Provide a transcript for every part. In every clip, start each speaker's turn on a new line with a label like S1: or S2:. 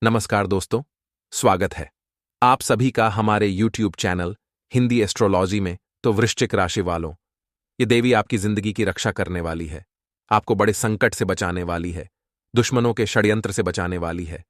S1: नमस्कार दोस्तों, स्वागत है आप सभी का हमारे YouTube चैनल हिंदी एस्ट्रोलॉजी में। तो वृश्चिक राशि वालों, ये देवी आपकी जिंदगी की रक्षा करने वाली है, आपको बड़े संकट से बचाने वाली है, दुश्मनों के षड्यंत्र से बचाने वाली है।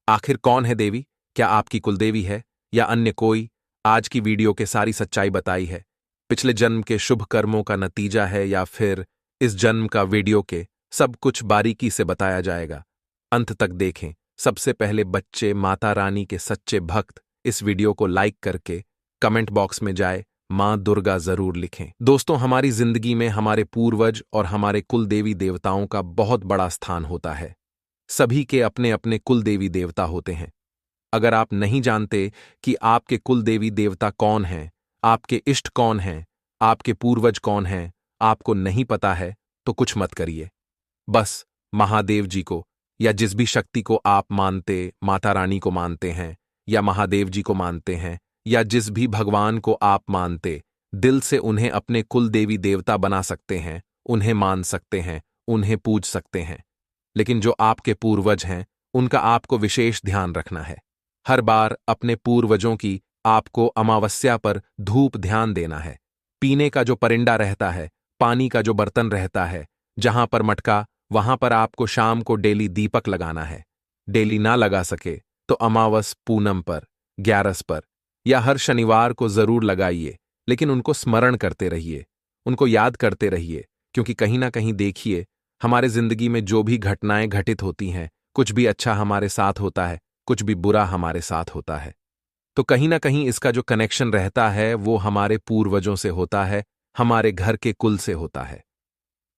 S1: आखिर कौन है देवी? क्या आपकी कुलदेवी है या अन्य कोई? आज की वीडियो के सारी सच्चाई बताई है। पिछले जन्म के शुभ कर्मों का नतीजा है या फिर इस जन्म का वीडियो के सब कुछ बारीकी से बताया जाएगा। अंत तक देखें। सबसे पहले बच्चे माता रानी के सच्चे भक्त इस वीडियो को लाइक करके कमेंट बॉक्स में जाए मां दुर्गा जरूर लिखें। दोस्तों, हमारी जिंदगी में हमारे पूर्वज और हमारे कुल देवी देवताओं का बहुत बड़ा स्थान होता है। सभी के अपने अपने कुल देवी देवता होते हैं। अगर आप नहीं जानते कि आपके कुल देवी देवता कौन हैं, आपके इष्ट कौन हैं, आपके पूर्वज कौन हैं, आपको नहीं पता है तो कुछ मत करिए। बस महादेव जी को या जिस भी शक्ति को आप मानते, माता रानी को मानते हैं या महादेव जी को मानते हैं या जिस भी भगवान को आप मानते, दिल से उन्हें अपने कुल देवी देवता बना सकते हैं, उन्हें मान सकते हैं, उन्हें पूज सकते हैं। लेकिन जो आपके पूर्वज हैं, उनका आपको विशेष ध्यान रखना है। हर बार अपने पूर्वजों की आपको अमावस्या पर धूप ध्यान देना है। पीने का जो परिंदा रहता है, पानी का जो बर्तन रहता है, जहां पर मटका, वहां पर आपको शाम को डेली दीपक लगाना है। डेली ना लगा सके तो अमावस, पूनम पर, ग्यारस पर या हर शनिवार को जरूर लगाइए, लेकिन उनको स्मरण करते रहिए, उनको याद करते रहिए। क्योंकि कहीं ना कहीं देखिए, हमारे जिंदगी में जो भी घटनाएं घटित होती हैं, कुछ भी अच्छा हमारे साथ होता है, कुछ भी बुरा हमारे साथ होता है, तो कहीं ना कहीं इसका जो कनेक्शन रहता है वो हमारे पूर्वजों से होता है, हमारे घर के कुल से होता है।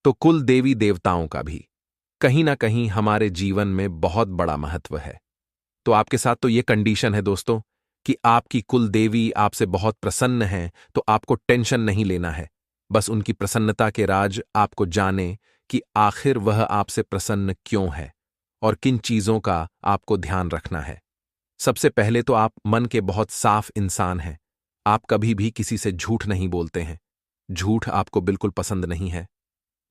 S1: तो कुल देवी देवताओं का भी कहीं ना कहीं हमारे जीवन में बहुत बड़ा महत्व है। तो आपके साथ तो ये कंडीशन है दोस्तों कि आपकी कुल देवी आपसे बहुत प्रसन्न है, तो आपको टेंशन नहीं लेना है। बस उनकी प्रसन्नता के राज आपको जाने कि आखिर वह आपसे प्रसन्न क्यों है और किन चीजों का आपको ध्यान रखना है। सबसे पहले तो आप मन के बहुत साफ इंसान हैं। आप कभी भी किसी से झूठ नहीं बोलते हैं। झूठ आपको बिल्कुल पसंद नहीं है।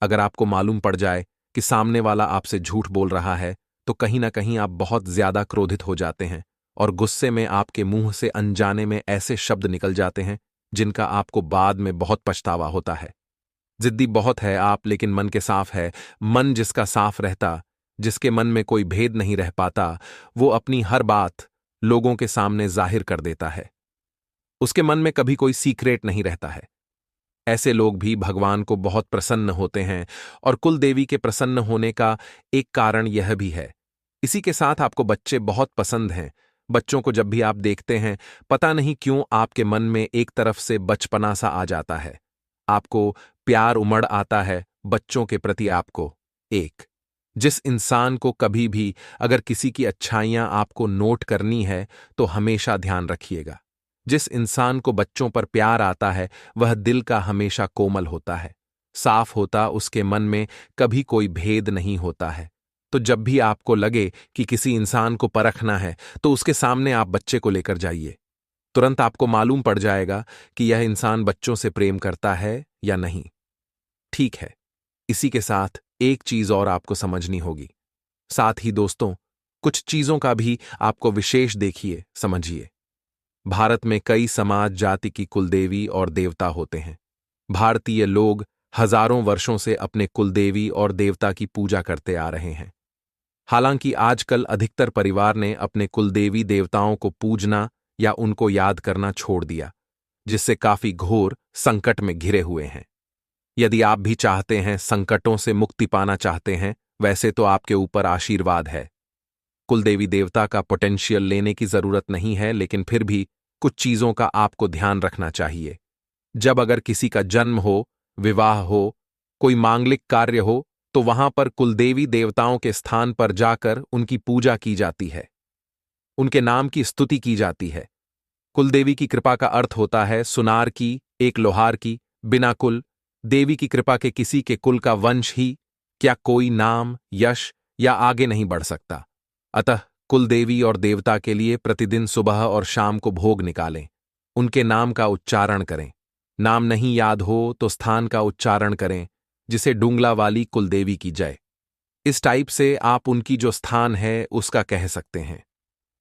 S1: अगर आपको मालूम पड़ जाए कि सामने वाला आपसे झूठ बोल रहा है, तो कहीं ना कहीं आप बहुत ज्यादा क्रोधित हो जाते हैं और गुस्से में आपके मुंह से अनजाने में ऐसे शब्द निकल जाते हैं जिनका आपको बाद में बहुत पछतावा होता है। जिद्दी बहुत है आप, लेकिन मन के साफ है। मन जिसका साफ रहता, जिसके मन में कोई भेद नहीं रह पाता, वो अपनी हर बात लोगों के सामने जाहिर कर देता है। उसके मन में कभी कोई सीक्रेट नहीं रहता है। ऐसे लोग भी भगवान को बहुत प्रसन्न होते हैं और कुल देवी के प्रसन्न होने का एक कारण यह भी है। इसी के साथ आपको बच्चे बहुत पसंद हैं। बच्चों को जब भी आप देखते हैं, पता नहीं क्यों आपके मन में एक तरफ से बचपना सा आ जाता है। आपको प्यार उमड़ आता है बच्चों के प्रति। आपको एक जिस इंसान को कभी भी अगर किसी की अच्छाइयां आपको नोट करनी है, तो हमेशा ध्यान रखिएगा, जिस इंसान को बच्चों पर प्यार आता है वह दिल का हमेशा कोमल होता है, साफ होता, उसके मन में कभी कोई भेद नहीं होता है। तो जब भी आपको लगे कि किसी इंसान को परखना है, तो उसके सामने आप बच्चे को लेकर जाइए। तुरंत आपको मालूम पड़ जाएगा कि यह इंसान बच्चों से प्रेम करता है या नहीं। ठीक है, इसी के साथ एक चीज और आपको समझनी होगी। साथ ही दोस्तों, कुछ चीजों का भी आपको विशेष देखिए, समझिए। भारत में कई समाज जाति की कुलदेवी और देवता होते हैं। भारतीय लोग हजारों वर्षों से अपने कुलदेवी और देवता की पूजा करते आ रहे हैं। हालांकि आजकल अधिकतर परिवार ने अपने कुलदेवी देवताओं को पूजना या उनको याद करना छोड़ दिया, जिससे काफी घोर संकट में घिरे हुए हैं। यदि आप भी चाहते हैं, संकटों से मुक्ति पाना चाहते हैं, वैसे तो आपके ऊपर आशीर्वाद है। कुलदेवी देवता का पोटेंशियल लेने की जरूरत नहीं है, लेकिन फिर भी कुछ चीजों का आपको ध्यान रखना चाहिए। जब अगर किसी का जन्म हो, विवाह हो, कोई मांगलिक कार्य हो, तो वहां पर कुलदेवी देवताओं के स्थान पर जाकर उनकी पूजा की जाती है, उनके नाम की स्तुति की जाती है। कुलदेवी की कृपा का अर्थ होता है सुनार की, एक लोहार की। बिना कुल देवी की कृपा के किसी के कुल का वंश ही क्या कोई नाम, यश या आगे नहीं बढ़ सकता। अतः कुल देवी और देवता के लिए प्रतिदिन सुबह और शाम को भोग निकालें, उनके नाम का उच्चारण करें। नाम नहीं याद हो तो स्थान का उच्चारण करें, जिसे डूंगला वाली कुलदेवी की जय। इस टाइप से आप उनकी जो स्थान है उसका कह सकते हैं।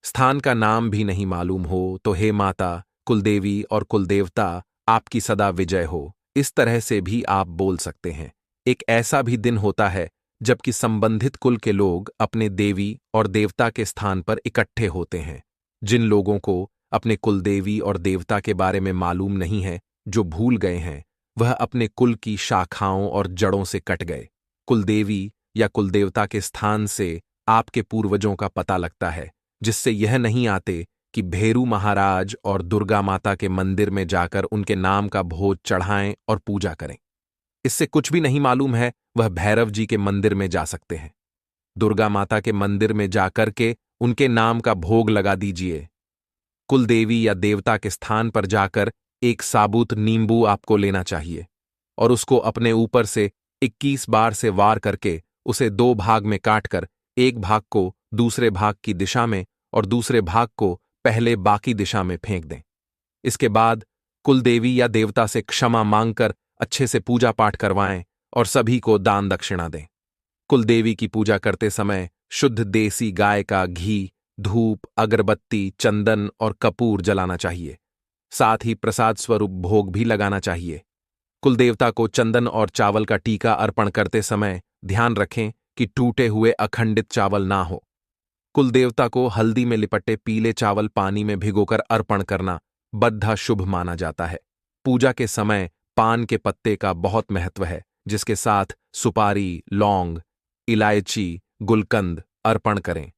S1: स्थान का नाम भी नहीं मालूम हो तो हे माता, कुलदेवी और कुलदेवता, आपकी सदा विजय हो, इस तरह से भी आप बोल सकते हैं। एक ऐसा भी दिन होता है जबकि संबंधित कुल के लोग अपने देवी और देवता के स्थान पर इकट्ठे होते हैं। जिन लोगों को अपने कुलदेवी और देवता के बारे में मालूम नहीं है, जो भूल गए हैं, वह अपने कुल की शाखाओं और जड़ों से कट गए। कुलदेवी या कुलदेवता के स्थान से आपके पूर्वजों का पता लगता है, जिससे यह नहीं आते कि भेरू महाराज और दुर्गा माता के मंदिर में जाकर उनके नाम का भोज चढ़ाएं और पूजा करें। इससे कुछ भी नहीं मालूम है, वह भैरव जी के मंदिर में जा सकते हैं। दुर्गा माता के मंदिर में जाकर के उनके नाम का भोग लगा दीजिए। कुलदेवी या देवता के स्थान पर जाकर एक साबुत नींबू आपको लेना चाहिए और उसको अपने ऊपर से 21 बार से वार करके उसे 2 भाग में काटकर एक भाग को दूसरे भाग की दिशा में और दूसरे भाग को पहले बाकी दिशा में फेंक दें। इसके बाद कुलदेवी या देवता से क्षमा मांगकर अच्छे से पूजा पाठ करवाएं और सभी को दान दक्षिणा दें। कुलदेवी की पूजा करते समय शुद्ध देसी गाय का घी, धूप, अगरबत्ती, चंदन और कपूर जलाना चाहिए। साथ ही प्रसाद स्वरूप भोग भी लगाना चाहिए। कुलदेवता को चंदन और चावल का टीका अर्पण करते समय ध्यान रखें कि टूटे हुए अखंडित चावल ना हो। कुलदेवता को हल्दी में लिपटे पीले चावल पानी में भिगोकर अर्पण करना बद्धा शुभ माना जाता है। पूजा के समय पान के पत्ते का बहुत महत्व है, जिसके साथ सुपारी, लौंग, इलायची, गुलकंद अर्पण करें।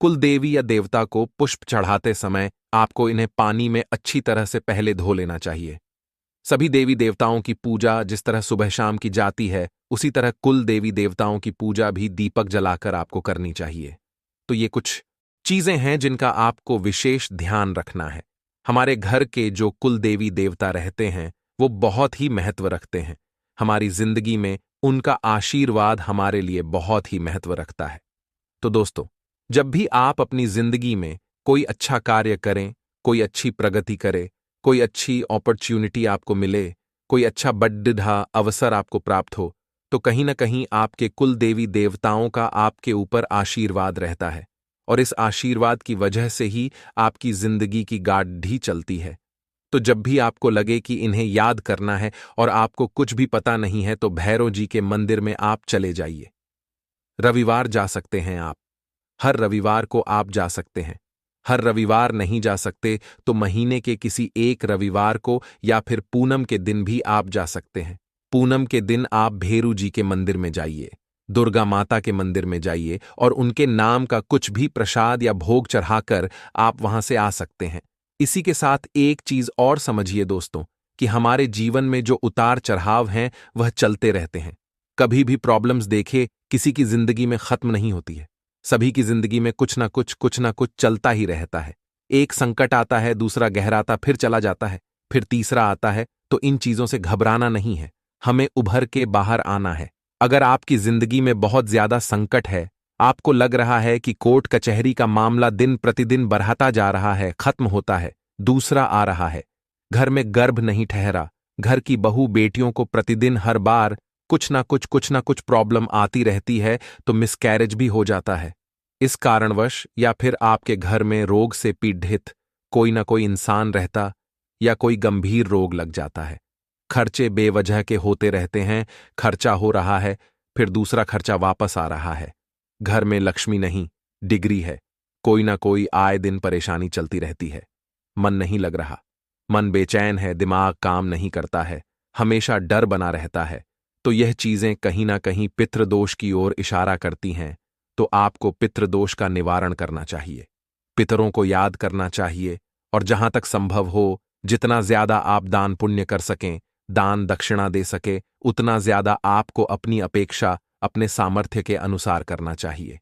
S1: कुलदेवी या देवता को पुष्प चढ़ाते समय आपको इन्हें पानी में अच्छी तरह से पहले धो लेना चाहिए। सभी देवी देवताओं की पूजा जिस तरह सुबह शाम की जाती है, उसी तरह कुल देवी देवताओं की पूजा भी दीपक जलाकर आपको करनी चाहिए। तो ये कुछ चीजें हैं जिनका आपको विशेष ध्यान रखना है। हमारे घर के जो कुल देवी देवता रहते हैं वो बहुत ही महत्व रखते हैं। हमारी जिंदगी में उनका आशीर्वाद हमारे लिए बहुत ही महत्व रखता है। तो दोस्तों, जब भी आप अपनी जिंदगी में कोई अच्छा कार्य करें, कोई अच्छी प्रगति करें, कोई अच्छी अपॉर्चुनिटी आपको मिले, कोई अच्छा बड्ढा अवसर आपको प्राप्त हो, तो कहीं न कहीं आपके कुल देवी देवताओं का आपके ऊपर आशीर्वाद रहता है और इस आशीर्वाद की वजह से ही आपकी जिंदगी की गाड़ी चलती है। तो जब भी आपको लगे कि इन्हें याद करना है और आपको कुछ भी पता नहीं है, तो भैरव जी के मंदिर में आप चले जाइए। रविवार जा सकते हैं आप, हर रविवार को आप जा सकते हैं। हर रविवार नहीं जा सकते तो महीने के किसी एक रविवार को या फिर पूनम के दिन भी आप जा सकते हैं। पूनम के दिन आप भेरू जी के मंदिर में जाइए, दुर्गा माता के मंदिर में जाइए और उनके नाम का कुछ भी प्रसाद या भोग चढ़ाकर आप वहां से आ सकते हैं। इसी के साथ एक चीज और समझिए दोस्तों, कि हमारे जीवन में जो उतार चढ़ाव हैं वह चलते रहते हैं। कभी भी प्रॉब्लम्स देखे, किसी की जिंदगी में खत्म नहीं होती है। सभी की जिंदगी में कुछ ना कुछ चलता ही रहता है। एक संकट आता है, दूसरा गहराता फिर चला जाता है, फिर तीसरा आता है। तो इन चीजों से घबराना नहीं है, हमें उभर के बाहर आना है। अगर आपकी जिंदगी में बहुत ज्यादा संकट है, आपको लग रहा है कि कोर्ट कचहरी का मामला दिन प्रतिदिन बढ़ता जा रहा है, खत्म होता है, दूसरा आ रहा है, घर में गर्भ नहीं ठहरा, घर की बहू बेटियों को प्रतिदिन हर बार कुछ ना कुछ प्रॉब्लम आती रहती है, तो मिसकैरेज भी हो जाता है। इस कारणवश या फिर आपके घर में रोग से पीड़ित कोई ना कोई इंसान रहता या कोई गंभीर रोग लग जाता है। खर्चे बेवजह के होते रहते हैं, खर्चा हो रहा है, फिर दूसरा खर्चा वापस आ रहा है। घर में लक्ष्मी नहीं, डिग्री है, कोई ना कोई आए दिन परेशानी चलती रहती है। मन नहीं लग रहा, मन बेचैन है, दिमाग काम नहीं करता है, हमेशा डर बना रहता है। तो यह चीजें कहीं ना कहीं पितृदोष की ओर इशारा करती हैं। तो आपको पितृदोष का निवारण करना चाहिए, पितरों को याद करना चाहिए और जहां तक संभव हो, जितना ज्यादा आप दान पुण्य कर सकें, दान दक्षिणा दे सके, उतना ज्यादा आपको अपनी अपेक्षा अपने सामर्थ्य के अनुसार करना चाहिए।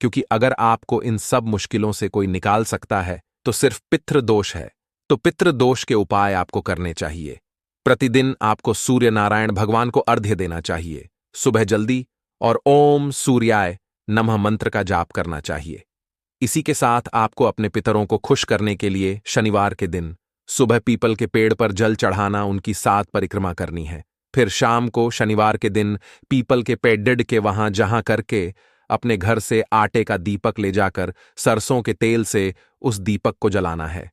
S1: क्योंकि अगर आपको इन सब मुश्किलों से कोई निकाल सकता है तो सिर्फ पितृदोष है। तो पितृदोष के उपाय आपको करने चाहिए। प्रतिदिन आपको सूर्य नारायण भगवान को अर्घ्य देना चाहिए, सुबह जल्दी, और ओम सूर्याय नमः मंत्र का जाप करना चाहिए। इसी के साथ आपको अपने पितरों को खुश करने के लिए शनिवार के दिन सुबह पीपल के पेड़ पर जल चढ़ाना, उनकी 7 परिक्रमा करनी है। फिर शाम को शनिवार के दिन पीपल के पेड़ के वहां जहां करके अपने घर से आटे का दीपक ले जाकर सरसों के तेल से उस दीपक को जलाना है।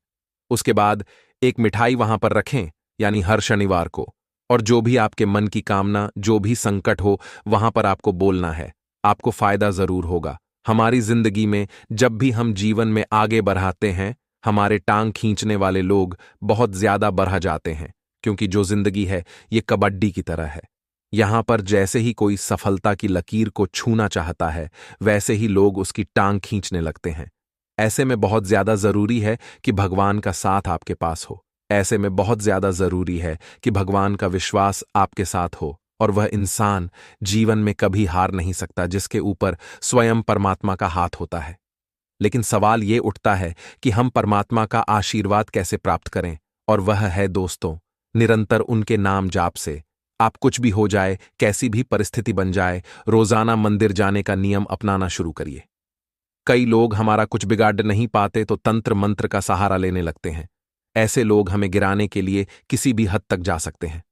S1: उसके बाद एक मिठाई वहां पर रखें, यानी हर शनिवार को, और जो भी आपके मन की कामना, जो भी संकट हो, वहां पर आपको बोलना है। आपको फायदा जरूर होगा। हमारी जिंदगी में जब भी हम जीवन में आगे बढ़ाते हैं, हमारे टांग खींचने वाले लोग बहुत ज्यादा बढ़ा जाते हैं, क्योंकि जो जिंदगी है ये कबड्डी की तरह है। यहां पर जैसे ही कोई सफलता की लकीर को छूना चाहता है, वैसे ही लोग उसकी टांग खींचने लगते हैं। ऐसे में बहुत ज्यादा जरूरी है कि भगवान का साथ आपके पास हो। ऐसे में बहुत ज्यादा जरूरी है कि भगवान का विश्वास आपके साथ हो, और वह इंसान जीवन में कभी हार नहीं सकता जिसके ऊपर स्वयं परमात्मा का हाथ होता है। लेकिन सवाल ये उठता है कि हम परमात्मा का आशीर्वाद कैसे प्राप्त करें, और वह है दोस्तों, निरंतर उनके नाम जाप से। आप कुछ भी हो जाए, कैसी भी परिस्थिति बन जाए, रोजाना मंदिर जाने का नियम अपनाना शुरू करिए। कई लोग हमारा कुछ बिगाड़ नहीं पाते तो तंत्र मंत्र का सहारा लेने लगते हैं। ऐसे लोग हमें गिराने के लिए किसी भी हद तक जा सकते हैं।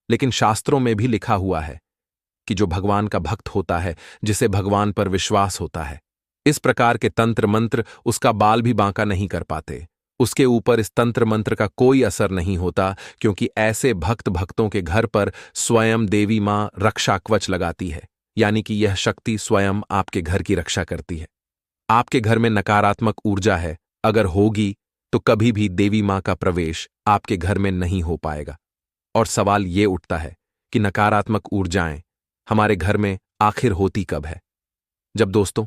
S1: लेकिन शास्त्रों में भी लिखा हुआ है कि जो भगवान का भक्त होता है, जिसे भगवान पर विश्वास होता है, इस प्रकार के तंत्र मंत्र उसका बाल भी बांका नहीं कर पाते। उसके ऊपर इस तंत्र मंत्र का कोई असर नहीं होता, क्योंकि ऐसे भक्तों के घर पर स्वयं देवी मां रक्षा कवच लगाती है, यानी कि यह शक्ति स्वयं आपके घर की रक्षा करती है। आपके घर में नकारात्मक ऊर्जा है, अगर होगी तो कभी भी देवी मां का प्रवेश आपके घर में नहीं हो पाएगा। और सवाल ये उठता है कि नकारात्मक ऊर्जाएं हमारे घर में आखिर होती कब है? जब दोस्तों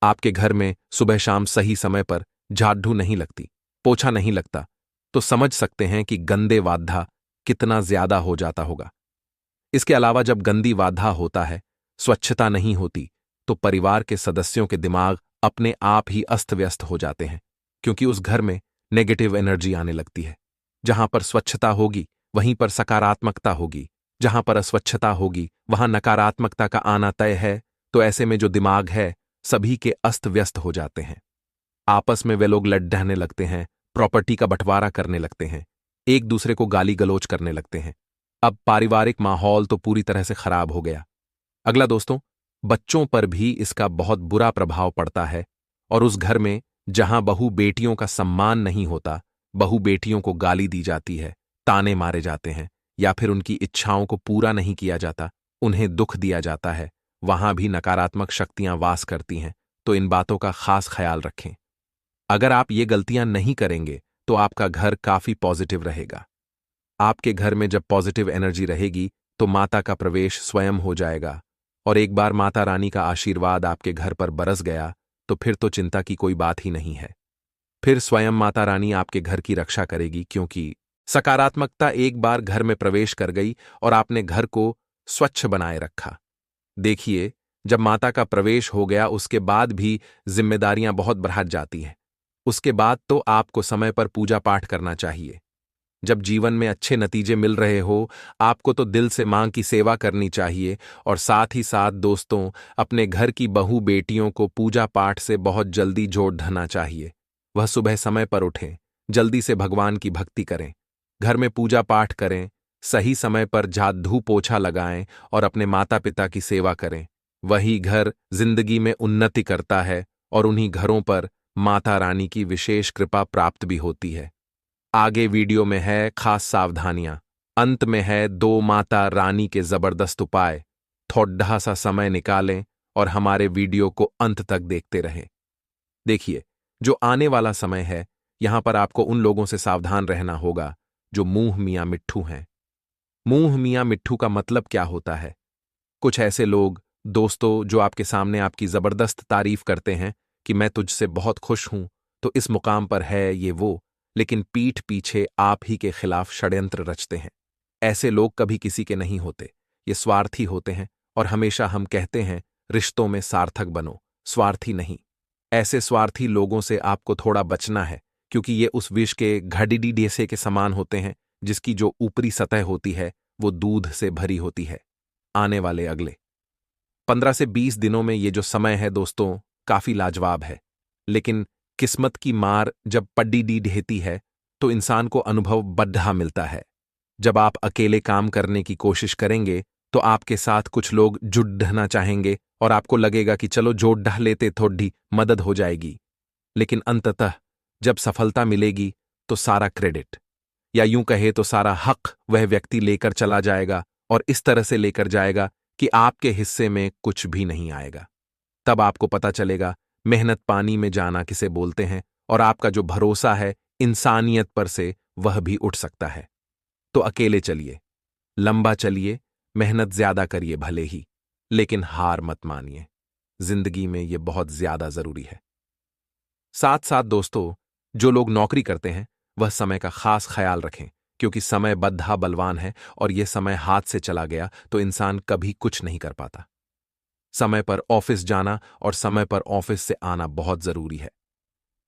S1: आपके घर में सुबह शाम सही समय पर झाड़ू नहीं लगती, पोछा नहीं लगता, तो समझ सकते हैं कि गंदे वाधा कितना ज्यादा हो जाता होगा। इसके अलावा जब गंदी वाधा होता है, स्वच्छता नहीं होती, तो परिवार के सदस्यों के दिमाग अपने आप ही अस्त व्यस्त हो जाते हैं, क्योंकि उस घर में नेगेटिव एनर्जी आने लगती है। जहां पर स्वच्छता होगी वहीं पर सकारात्मकता होगी, जहां पर अस्वच्छता होगी वहां नकारात्मकता का आना तय है। तो ऐसे में जो दिमाग है सभी के अस्त व्यस्त हो जाते हैं। आपस में वे लोग लड़ने लगते हैं, प्रॉपर्टी का बंटवारा करने लगते हैं, एक दूसरे को गाली गलौज करने लगते हैं। अब पारिवारिक माहौल तो पूरी तरह से खराब हो गया। अगला दोस्तों, बच्चों पर भी इसका बहुत बुरा प्रभाव पड़ता है, और उस घर में जहां बहू बेटियों का सम्मान नहीं होता, बहू बेटियों को गाली दी जाती है, ताने मारे जाते हैं, या फिर उनकी इच्छाओं को पूरा नहीं किया जाता, उन्हें दुख दिया जाता है, वहां भी नकारात्मक शक्तियां वास करती हैं। तो इन बातों का खास ख्याल रखें। अगर आप ये गलतियां नहीं करेंगे तो आपका घर काफी पॉजिटिव रहेगा। आपके घर में जब पॉजिटिव एनर्जी रहेगी तो माता का प्रवेश स्वयं हो जाएगा, और एक बार माता रानी का आशीर्वाद आपके घर पर बरस गया तो फिर तो चिंता की कोई बात ही नहीं है। फिर स्वयं माता रानी आपके घर की रक्षा करेगी, क्योंकि सकारात्मकता एक बार घर में प्रवेश कर गई और आपने घर को स्वच्छ बनाए रखा। देखिए, जब माता का प्रवेश हो गया उसके बाद भी जिम्मेदारियां बहुत बढ़ जाती हैं। उसके बाद तो आपको समय पर पूजा पाठ करना चाहिए। जब जीवन में अच्छे नतीजे मिल रहे हो, आपको तो दिल से मां की सेवा करनी चाहिए, और साथ ही साथ दोस्तों अपने घर की बहू बेटियों को पूजा पाठ से बहुत जल्दी जोड़ देना चाहिए। वह सुबह समय पर उठें, जल्दी से भगवान की भक्ति करें, घर में पूजा पाठ करें, सही समय पर झाड़ू पोछा लगाएं और अपने माता पिता की सेवा करें। वही घर जिंदगी में उन्नति करता है, और उन्हीं घरों पर माता रानी की विशेष कृपा प्राप्त भी होती है। आगे वीडियो में है खास सावधानियां, अंत में है 2 माता रानी के जबरदस्त उपाय। थोड़ा सा समय निकालें और हमारे वीडियो को अंत तक देखते रहें। देखिए, जो आने वाला समय है, यहां पर आपको उन लोगों से सावधान रहना होगा जो मुंह मियां मिट्ठू हैं। मुंह मियां मिट्ठू का मतलब क्या होता है? कुछ ऐसे लोग दोस्तों जो आपके सामने आपकी जबरदस्त तारीफ करते हैं कि मैं तुझसे बहुत खुश हूं, तो इस मुकाम पर है ये वो, लेकिन पीठ पीछे आप ही के खिलाफ षड्यंत्र रचते हैं। ऐसे लोग कभी किसी के नहीं होते, ये स्वार्थी होते हैं, और हमेशा हम कहते हैं रिश्तों में सार्थक बनो, स्वार्थी नहीं। ऐसे स्वार्थी लोगों से आपको थोड़ा बचना है, क्योंकि ये उस विष के घड़ीडी डेसे के समान होते हैं, जिसकी जो ऊपरी सतह होती है वो दूध से भरी होती है। आने वाले अगले 15 से 20 दिनों में ये जो समय है दोस्तों काफी लाजवाब है, लेकिन किस्मत की मार जब पड्डी ढेती है तो इंसान को अनुभव बढ़ा मिलता है। जब आप अकेले काम करने की कोशिश करेंगे तो आपके साथ कुछ लोग जुड़ना चाहेंगे और आपको लगेगा कि चलो जोड़ ढह लेते थोड़ी मदद हो जाएगी। लेकिन अंततः जब सफलता मिलेगी तो सारा क्रेडिट, या यूं कहे तो सारा हक, वह व्यक्ति लेकर चला जाएगा, और इस तरह से लेकर जाएगा कि आपके हिस्से में कुछ भी नहीं आएगा। तब आपको पता चलेगा मेहनत पानी में जाना किसे बोलते हैं, और आपका जो भरोसा है इंसानियत पर से, वह भी उठ सकता है। तो अकेले चलिए, लंबा चलिए, मेहनत ज्यादा करिए भले ही, लेकिन हार मत मानिए। जिंदगी में यह बहुत ज्यादा जरूरी है। साथ साथ दोस्तों, जो लोग नौकरी करते हैं वह समय का खास ख्याल रखें, क्योंकि समय बद्धा बलवान है, और यह समय हाथ से चला गया तो इंसान कभी कुछ नहीं कर पाता। समय पर ऑफिस जाना और समय पर ऑफिस से आना बहुत जरूरी है।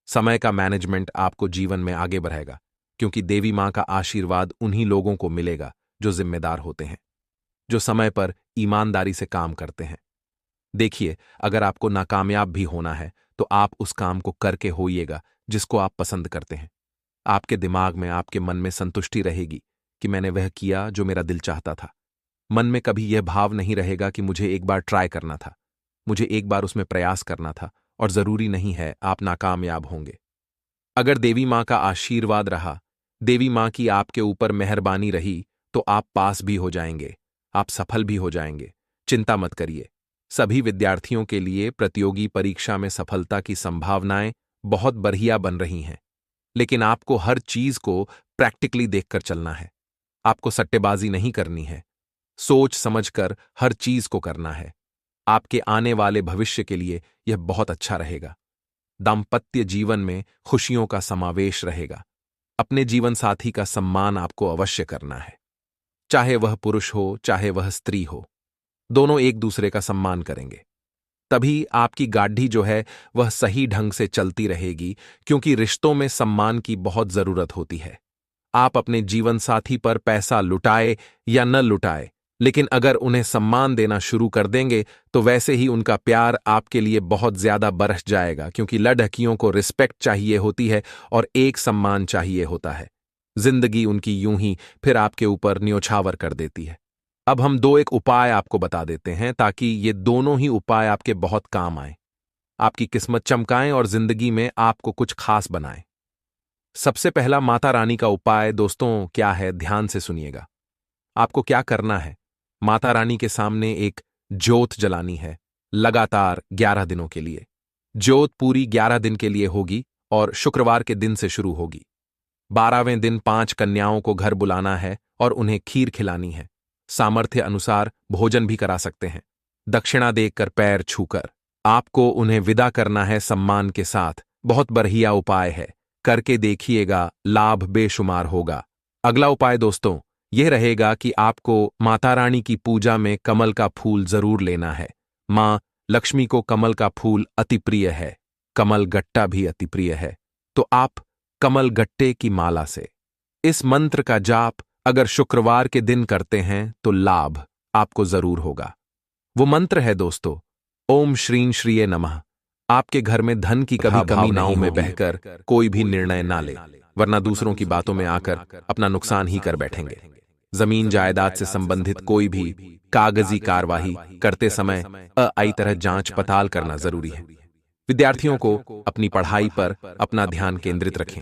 S1: समय का मैनेजमेंट आपको जीवन में आगे बढ़ाएगा, क्योंकि देवी मां का आशीर्वाद उन्हीं लोगों को मिलेगा जो जिम्मेदार होते हैं, जो समय पर ईमानदारी से काम करते हैं। देखिए, अगर आपको नाकामयाब भी होना है तो आप उस काम को करके होइएगा जिसको आप पसंद करते हैं। आपके दिमाग में, आपके मन में संतुष्टि रहेगी कि मैंने वह किया जो मेरा दिल चाहता था। मन में कभी यह भाव नहीं रहेगा कि मुझे एक बार ट्राई करना था, मुझे एक बार उसमें प्रयास करना था, और जरूरी नहीं है आप नाकामयाब होंगे। अगर देवी मां का आशीर्वाद रहा, देवी मां की आपके ऊपर मेहरबानी रही, तो आप पास भी हो जाएंगे, आप सफल भी हो जाएंगे। चिंता मत करिए। सभी विद्यार्थियों के लिए प्रतियोगी परीक्षा में सफलता की संभावनाएं बहुत बढ़िया बन रही हैं, लेकिन आपको हर चीज को प्रैक्टिकली देखकर चलना है। आपको सट्टेबाजी नहीं करनी है, सोच समझकर हर चीज को करना है। आपके आने वाले भविष्य के लिए यह बहुत अच्छा रहेगा। दाम्पत्य जीवन में खुशियों का समावेश रहेगा। अपने जीवन साथी का सम्मान आपको अवश्य करना है, चाहे वह पुरुष हो चाहे वह स्त्री हो, दोनों एक दूसरे का सम्मान करेंगे। तभी आपकी गाड़ी जो है वह सही ढंग से चलती रहेगी, क्योंकि रिश्तों में सम्मान की बहुत जरूरत होती है। आप अपने जीवन साथी पर पैसा लुटाए या न लुटाए, लेकिन अगर उन्हें सम्मान देना शुरू कर देंगे तो वैसे ही उनका प्यार आपके लिए बहुत ज्यादा बरस जाएगा, क्योंकि लड़कियों को रिस्पेक्ट चाहिए होती है और एक सम्मान चाहिए होता है। जिंदगी उनकी यूं ही फिर आपके ऊपर न्योछावर कर देती है। अब हम एक उपाय आपको बता देते हैं, ताकि ये दोनों ही उपाय आपके बहुत काम आए, आपकी किस्मत चमकाएं और जिंदगी में आपको कुछ खास बनाएं। सबसे पहला माता रानी का उपाय दोस्तों क्या है, ध्यान से सुनिएगा। आपको क्या करना है, माता रानी के सामने एक ज्योत जलानी है, लगातार 11 दिनों के लिए। ज्योत पूरी 11 दिन के लिए होगी और शुक्रवार के दिन से शुरू होगी। 12वें दिन 5 कन्याओं को घर बुलाना है और उन्हें खीर खिलानी है। सामर्थ्य अनुसार भोजन भी करा सकते हैं। दक्षिणा देकर, पैर छूकर आपको उन्हें विदा करना है सम्मान के साथ। बहुत बढ़िया उपाय है, करके देखिएगा, लाभ बेशुमार होगा। अगला उपाय दोस्तों यह रहेगा कि आपको माता रानी की पूजा में कमल का फूल जरूर लेना है। मां लक्ष्मी को कमल का फूल अति प्रिय है, कमल गट्टा भी अति प्रिय है। तो आप कमल गट्टे की माला से इस मंत्र का जाप अगर शुक्रवार के दिन करते हैं तो लाभ आपको जरूर होगा। वो मंत्र है दोस्तों, ओम श्रीं श्रीये नमः। आपके घर में धन की कभी कमी नाव में बहकर कोई भी निर्णय ना ले, वरना दूसरों की बातों में आकर अपना नुकसान ही कर बैठेंगे। जमीन जायदाद से संबंधित कोई भी कागजी कार्यवाही करते समय आई तरह जांच पड़ताल करना जरूरी है। विद्यार्थियों को अपनी पढ़ाई पर अपना ध्यान केंद्रित रखें।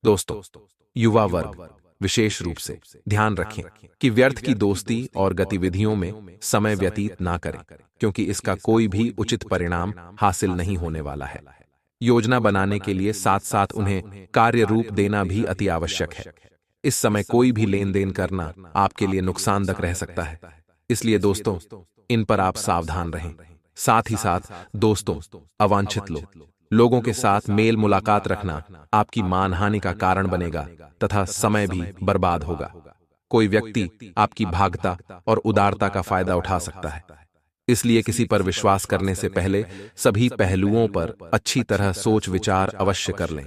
S1: दोस्तों, युवा वर्ग विशेष रूप से ध्यान रखें कि व्यर्थ की दोस्ती और गतिविधियों में समय व्यतीत ना करें, क्योंकि इसका कोई भी उचित परिणाम हासिल नहीं होने वाला है। योजना बनाने के लिए साथ साथ उन्हें कार्य रूप देना भी अति आवश्यक है। इस समय कोई भी लेन देन करना आपके लिए नुकसानदायक रह सकता है, इसलिए दोस्तों इन पर आप सावधान रहें। साथ ही साथ दोस्तों, अवांछित लोगों के साथ मेल मुलाकात रखना आपकी मानहानि का कारण बनेगा तथा समय भी बर्बाद होगा। कोई व्यक्ति आपकी भागता और उदारता का फायदा उठा सकता है, इसलिए किसी पर विश्वास करने से पहले सभी पहलुओं पर अच्छी तरह सोच विचार अवश्य कर लें।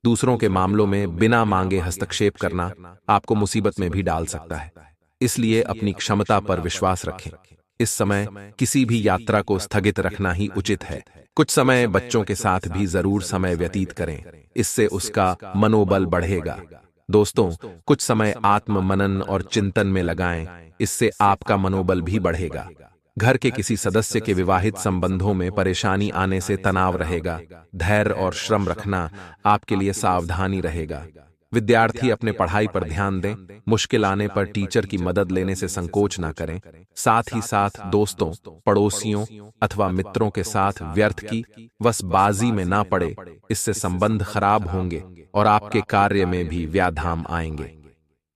S1: दूसरों के मामलों में बिना मांगे हस्तक्षेप करना आपको मुसीबत में भी डाल सकता है, इसलिए अपनी क्षमता पर विश्वास रखें। इस समय किसी भी यात्रा को स्थगित रखना ही उचित है। कुछ समय बच्चों के साथ भी जरूर समय व्यतीत करें, इससे उसका मनोबल बढ़ेगा। दोस्तों, कुछ समय आत्म मनन और चिंतन में लगाएं, इससे आपका मनोबल भी बढ़ेगा। घर के किसी सदस्य के विवाहित संबंधों में परेशानी आने से तनाव रहेगा। धैर्य और श्रम रखना आपके लिए सावधानी रहेगा। विद्यार्थी अपने पढ़ाई पर ध्यान दें। मुश्किल आने पर टीचर की मदद लेने से संकोच ना करें। साथ ही साथ दोस्तों, पड़ोसियों अथवा मित्रों के साथ व्यर्थ की वसबाजी में ना पड़े, इससे संबंध खराब होंगे और आपके कार्य में भी व्याधाम आएंगे।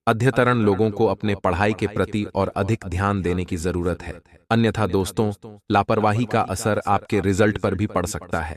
S1: अध्यतरण लोगों को अपने पढ़ाई के प्रति और अधिक ध्यान देने की जरूरत है, अन्यथा दोस्तों, लापरवाही का असर आपके रिजल्ट पर भी पड़ सकता है।